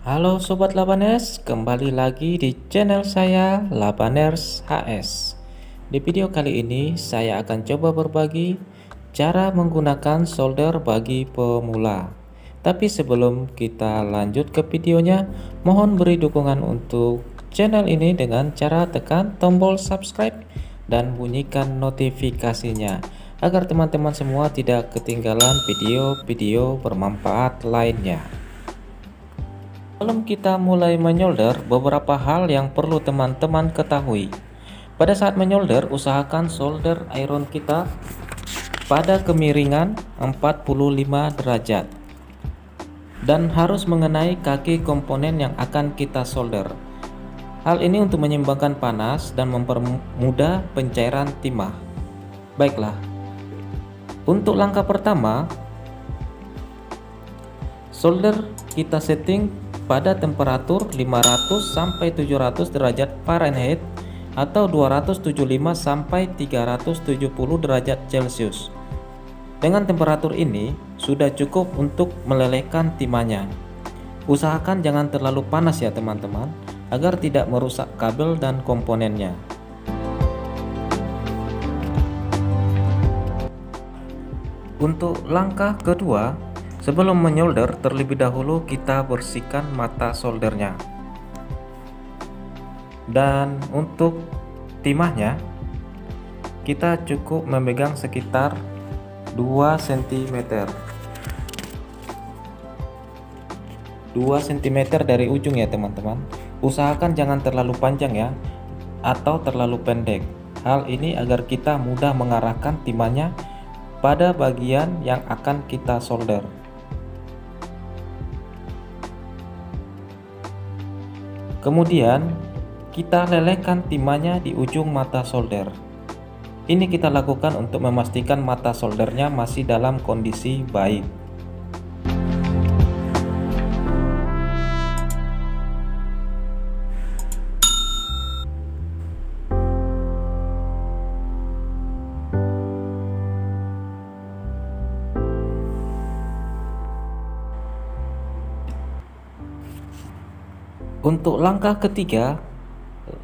Halo Sobat Labaners, kembali lagi di channel saya Labaners HS. Di video kali ini saya akan coba berbagi cara menggunakan solder bagi pemula. Tapi sebelum kita lanjut ke videonya, mohon beri dukungan untuk channel ini dengan cara tekan tombol subscribe dan bunyikan notifikasinya agar teman-teman semua tidak ketinggalan video-video bermanfaat lainnya. Sebelum kita mulai menyolder, beberapa hal yang perlu teman-teman ketahui. Pada saat menyolder, usahakan solder iron kita pada kemiringan 45 derajat dan harus mengenai kaki komponen yang akan kita solder. Hal ini untuk menyeimbangkan panas dan mempermudah pencairan timah. Baiklah, untuk langkah pertama, solder kita setting pada temperatur 500 sampai 700 derajat Fahrenheit atau 275 sampai 370 derajat Celcius. Dengan temperatur ini sudah cukup untuk melelehkan timahnya. Usahakan jangan terlalu panas ya teman-teman, agar tidak merusak kabel dan komponennya. Untuk langkah kedua, sebelum menyolder, terlebih dahulu kita bersihkan mata soldernya. Dan untuk timahnya, kita cukup memegang sekitar 2 cm. 2 cm dari ujung ya teman-teman. Usahakan jangan terlalu panjang ya, atau terlalu pendek. Hal ini agar kita mudah mengarahkan timahnya pada bagian yang akan kita solder. Kemudian kita lelehkan timahnya di ujung mata solder. Ini kita lakukan untuk memastikan mata soldernya masih dalam kondisi baik. Untuk langkah ketiga,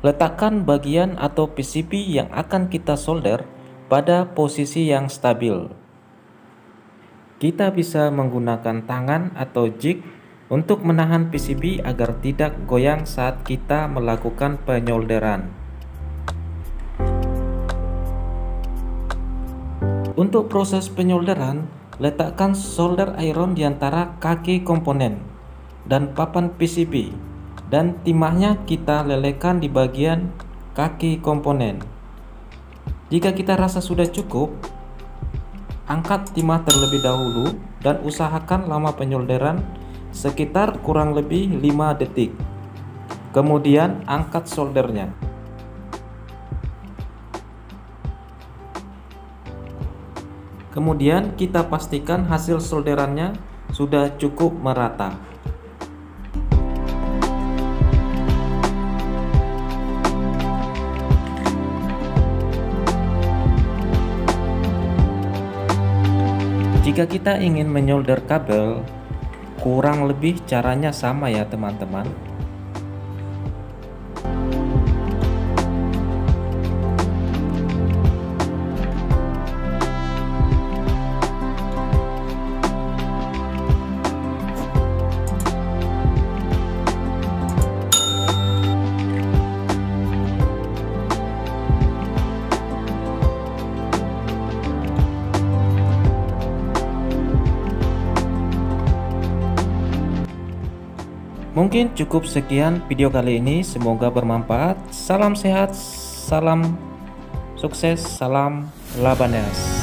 letakkan bagian atau PCB yang akan kita solder pada posisi yang stabil. Kita bisa menggunakan tangan atau jig untuk menahan PCB agar tidak goyang saat kita melakukan penyolderan. Untuk proses penyolderan, letakkan solder iron di antara kaki komponen dan papan PCB. Dan timahnya kita lelehkan di bagian kaki komponen. Jika kita rasa sudah cukup, angkat timah terlebih dahulu dan usahakan lama penyolderan sekitar kurang lebih 5 detik. Kemudian angkat soldernya. Kemudian kita pastikan hasil solderannya sudah cukup merata. Jika kita ingin menyolder kabel, kurang lebih caranya sama ya teman-teman. Mungkin cukup sekian video kali ini, semoga bermanfaat. Salam sehat, salam sukses, salam Labaners.